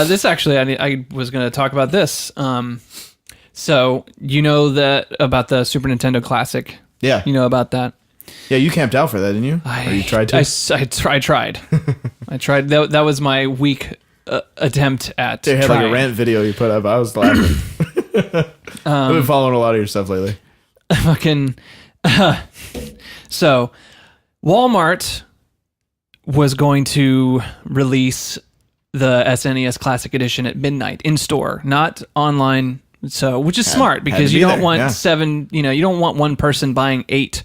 This actually, I was going to talk about this. So you know about the Super Nintendo Classic? Yeah. You know about that? Yeah, you camped out for that, didn't you? Or you tried to? I tried. I tried. That was my weak attempt at They had trying. like a rant video you put up. I was laughing. I've been following a lot of your stuff lately. Fucking. So, Walmart was going to release the SNES Classic Edition at midnight in store, not online. So, which is smart because you don't want you don't want one person buying 8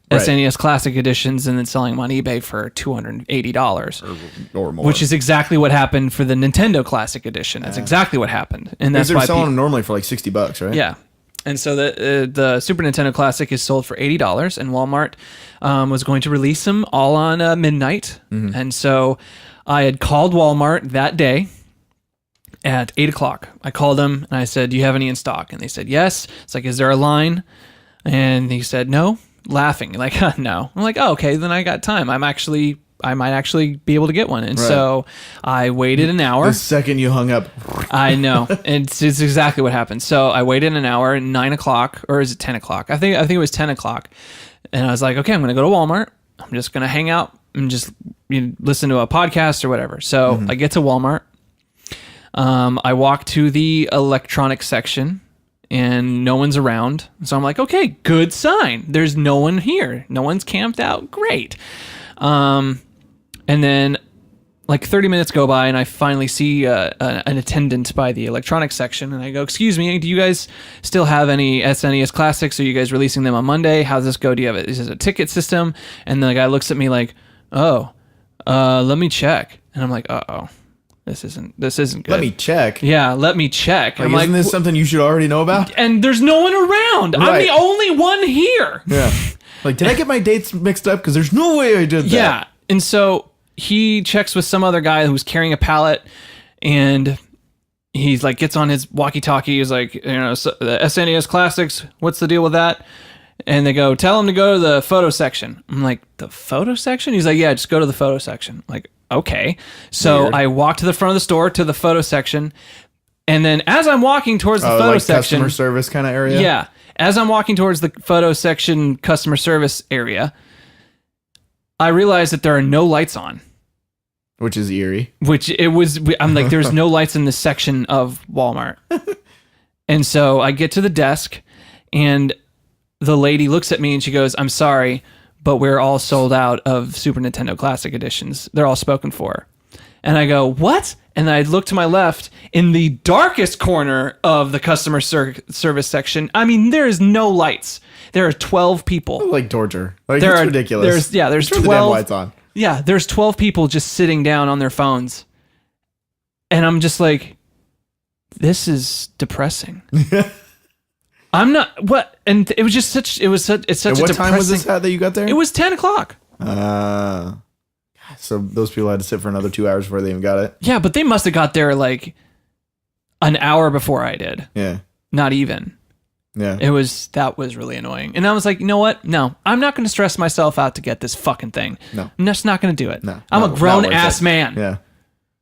SNES Classic Editions and then selling them on eBay for $280 or more. Which is exactly what happened for the Nintendo Classic Edition. That's exactly what happened, and that's why they're selling them normally for like $60, right? Yeah. And so the Super Nintendo Classic is sold for $80, and Walmart was going to release them all on midnight. Mm-hmm. And so I had called Walmart that day at 8 o'clock. I called them and I said, "Do you have any in stock?" And they said, "Yes." It's like, "Is there a line?" And he said, "No," laughing like, "No." I'm like, "Oh, okay, then I got time. I might actually be able to get one." And so I waited an hour. The second you hung up. I know. It's exactly what happened. So I waited an hour at 9 o'clock, or is it 10 o'clock? I think it was 10 o'clock. And I was like, okay, I'm going to go to Walmart. I'm just going to hang out and just listen to a podcast or whatever. So I get to Walmart. I walk to the electronics section and no one's around. So I'm like, okay, good sign. There's no one here. No one's camped out. Great. And then like 30 minutes go by and I finally see an attendant by the electronics section. And I go, "Excuse me, do you guys still have any SNES Classics? Are you guys releasing them on Monday? How's this go? Do you have is this a ticket system?" And the guy looks at me like, "Oh, let me check." And I'm like, "Uh-oh. This isn't good." Let me check. Yeah, let me check. Like, isn't this something you should already know about? And there's no one around. Right. I'm the only one here. Yeah. Like, did I get my dates mixed up? Because there's no way I did that. Yeah. And so he checks with some other guy who's carrying a pallet, and he's like, gets on his walkie-talkie. He's like, so the SNES Classics, what's the deal with that? And they go, "Tell him to go to the photo section." I'm like, "The photo section?" He's like, "Yeah, just go to the photo section." I'm like, okay. So Weird. I walk to the front of the store to the photo section. And then as I'm walking towards the photo section, customer service kind of area. Yeah. As I'm walking towards the photo section customer service area, I realize that there are no lights on. Which is eerie. I'm like, there's no lights in this section of Walmart. And so I get to the desk and the lady looks at me and she goes, "I'm sorry, but we're all sold out of Super Nintendo Classic Editions. They're all spoken for." And I go, "What?" And I look to my left in the darkest corner of the customer service section. I mean, there is no lights. There are 12 people. Like torture. Like, it's ridiculous. There's Turn 12 the damn lights on. Yeah, there's 12 people just sitting down on their phones. And I'm just like, this is depressing. I'm not what, and it was just such. It's such and a depressing. What time was this at that you got there? It was 10 o'clock. So those people had to sit for another 2 hours before they even got it. Yeah, but they must have got there like an hour before I did. Yeah, not even. Yeah, that was really annoying. And I was like, you know what? No, I'm not going to stress myself out to get this fucking thing. No, I'm just not going to do it. No, I'm a grown ass man. Yeah.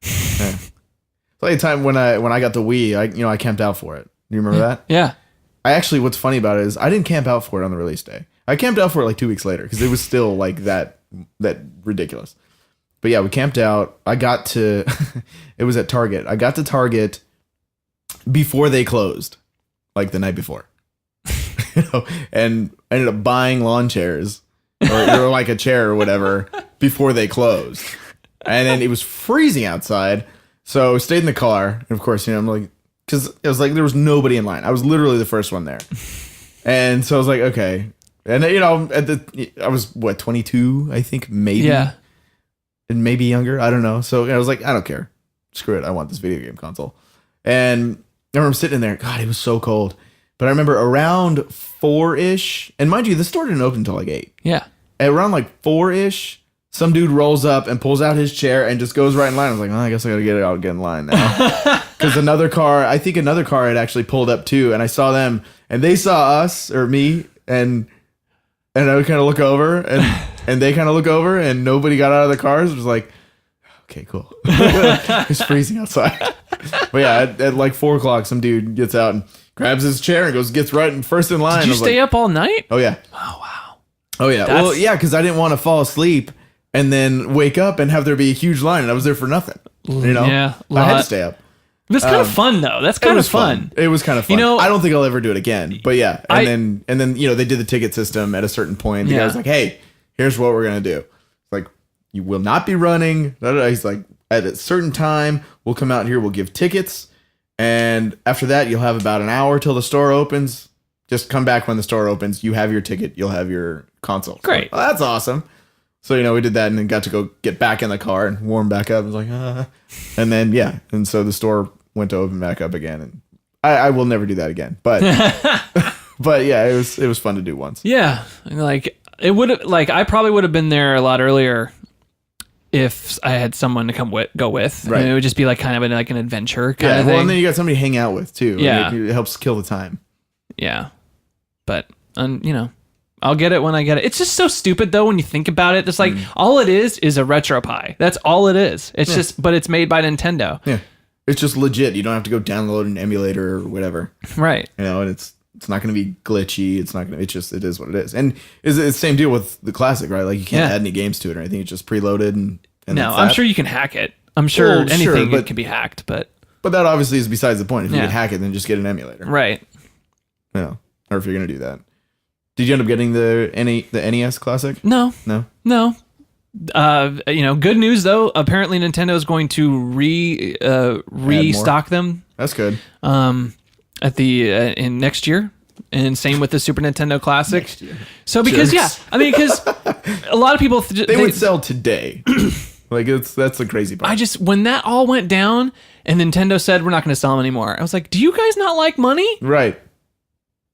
Yeah. It's like a time when I got the Wii, I camped out for it. Do you remember that? Yeah. I actually, what's funny about it is I didn't camp out for it on the release day. I camped out for it like 2 weeks later because it was still like that ridiculous. But yeah, we camped out. I got to, it was at Target. I got to Target before they closed, like the night before, and I ended up buying lawn chairs or like a chair or whatever before they closed. And then it was freezing outside. So I stayed in the car. And of course, I'm like, because it was like there was nobody in line. I was literally the first one there. And so I was like, okay. And I was 22, I think, maybe. Yeah. And maybe younger. I don't know. So I was like, I don't care. Screw it. I want this video game console. And I remember sitting there. God, it was so cold. But I remember around 4-ish. And mind you, the store didn't open until like 8. Yeah. At around like 4-ish, some dude rolls up and pulls out his chair and just goes right in line. I was like, I guess I got to get in line now. Because another car had actually pulled up too. And I saw them and they saw us or me. And I would kind of look over and they kind of look over and nobody got out of the cars. It was like, okay, cool. It's freezing outside. But yeah, at like 4 o'clock, some dude gets out and grabs his chair and gets right in first in line. Did you stay up all night? Oh yeah. Oh wow. Oh yeah. Well, yeah, because I didn't want to fall asleep and then wake up and have there be a huge line, and I was there for nothing. You know? Yeah. I had to stay up. That's kind of fun though. That's kind of fun. It was kind of fun. You know, I don't think I'll ever do it again. But yeah, and then you know, they did the ticket system at a certain point. The guy was like, "Hey, here's what we're gonna do. Like, you will not be running." He's like, "At a certain time, we'll come out here. We'll give tickets, and after that, you'll have about an hour till the store opens. Just come back when the store opens. You have your ticket. You'll have your console." Great. Well, that's awesome. So, you know, we did that and then got to go get back in the car and warm back up. I was like, And then, yeah. And so the store went to open back up again. And I will never do that again. But, but yeah, it was fun to do once. Yeah. Like, it would have, like, I probably would have been there a lot earlier if I had someone to go with. Right. And it would just be like kind of like an adventure kind of thing. Well, and then you got somebody to hang out with too. Yeah. It helps kill the time. Yeah. But, you know, I'll get it when I get it. It's just so stupid though when you think about it. It's like all it is a RetroPie. That's all it is. It's just, but it's made by Nintendo. Yeah, it's just legit. You don't have to go download an emulator or whatever. Right. You know, and it's not going to be glitchy. It's not going to. It's just it is what it is. And it's the same deal with the classic, right? Like you can't add any games to it or anything. It's just preloaded and no, I'm sure you can hack it. I'm sure anything can be hacked, but that obviously is besides the point. If you can hack it, then just get an emulator. Right. You know, or if you're going to do that. Did you end up getting the NES Classic? No. You know, good news though. Apparently, Nintendo is going to restock them. That's good. At the in next year, and same with the Super Nintendo Classic. Next year. So because because a lot of people they would sell today. Like that's the crazy part. When that all went down and Nintendo said we're not going to sell them anymore, I was like, do you guys not like money? Right.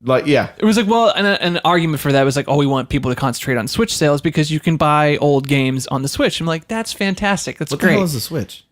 Like, yeah. It was like, well, and an argument for that was like, oh, we want people to concentrate on Switch sales because you can buy old games on the Switch. I'm like, that's fantastic. That's great. What the hell is the Switch?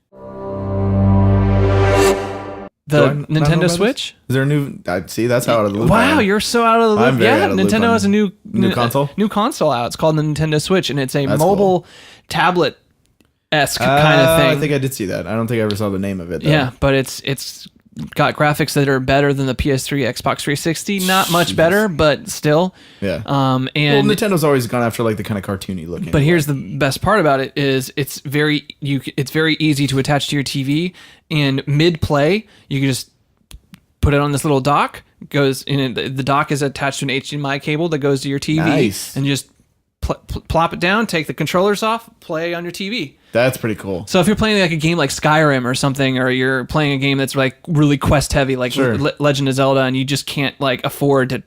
The Nintendo Switch? Is there a new... see, that's how out of the loop. Wow, you're so out of the loop. I'm very out of the Nintendo loop has a new console? New console out. It's called the Nintendo Switch, and it's a That's mobile tablet-esque kind of thing. I think I did see that. I don't think I ever saw the name of it, though. Yeah, but it's got graphics that are better than the PS3, Xbox 360. Not much better, but still. Yeah. And Nintendo's always gone after like the kind of cartoony looking. But here's the best part about it is it's very easy to attach to your TV, and mid-play you can just put it on this little dock. Goes in. The dock is attached to an HDMI cable that goes to your TV, nice. And just plop it down, take the controllers off, play on your TV. That's pretty cool. So if you're playing like a game like Skyrim or something, or you're playing a game that's like really quest heavy, like Legend of Zelda, and you just can't like afford to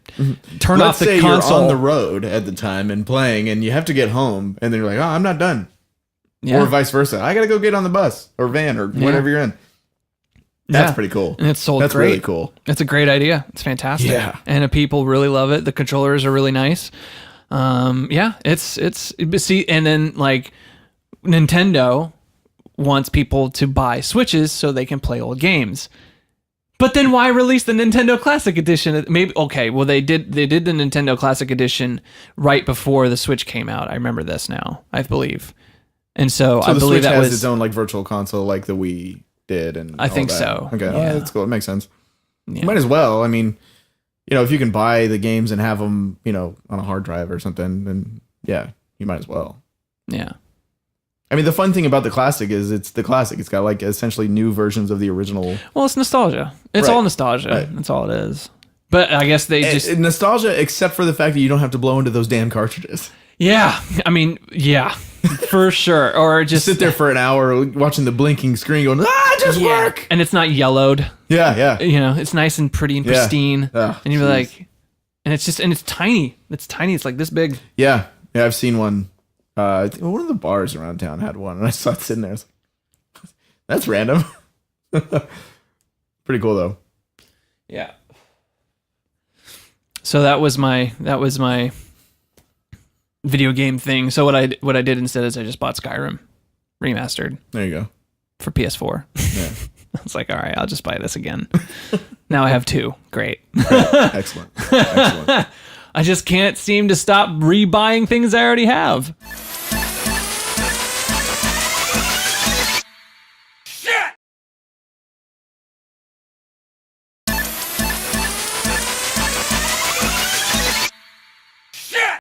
turn off the console. Let's say you're on the road at the time and playing, and you have to get home, and then you're like, oh, I'm not done. Yeah. Or vice versa. I got to go get on the bus or van or whatever you're in. That's pretty cool. And it's sold That's great. really cool. It's a great idea. It's fantastic. Yeah. And the people really love it. The controllers are really nice. See, and then like Nintendo wants people to buy Switches so they can play old games. But then why release the Nintendo Classic Edition? Maybe they did the Nintendo Classic Edition right before the Switch came out. I remember this now, I believe. And so I the believe Switch that has was its own like virtual console like the Wii did, and I think that. so. Okay, Yeah. that's cool. It makes sense. Yeah. You might as well. I mean, you know, if you can buy the games and have them, you know, on a hard drive or something, then yeah, you might as well. Yeah. I mean, the fun thing about the classic is it's the classic. It's got like essentially new versions of the original. Well, it's nostalgia. It's all nostalgia. Right. That's all it is. But I guess they just nostalgia, except for the fact that you don't have to blow into those damn cartridges. Yeah, I mean, yeah, for sure. Or just sit there for an hour watching the blinking screen, going, "Ah, just work!" And it's not yellowed. Yeah. You know, it's nice and pretty and pristine. Oh, and you're like, and it's tiny. It's tiny. It's like this big. Yeah. I've seen one. One of the bars around town had one, and I saw it sitting there. I was like, that's random. Pretty cool though. Yeah. So that was my video game thing. So what I did instead is I just bought Skyrim remastered. There you go. For PS4. Yeah. I was like, all right, I'll just buy this again. Now I have 2. Great. Right. Excellent. I just can't seem to stop rebuying things I already have.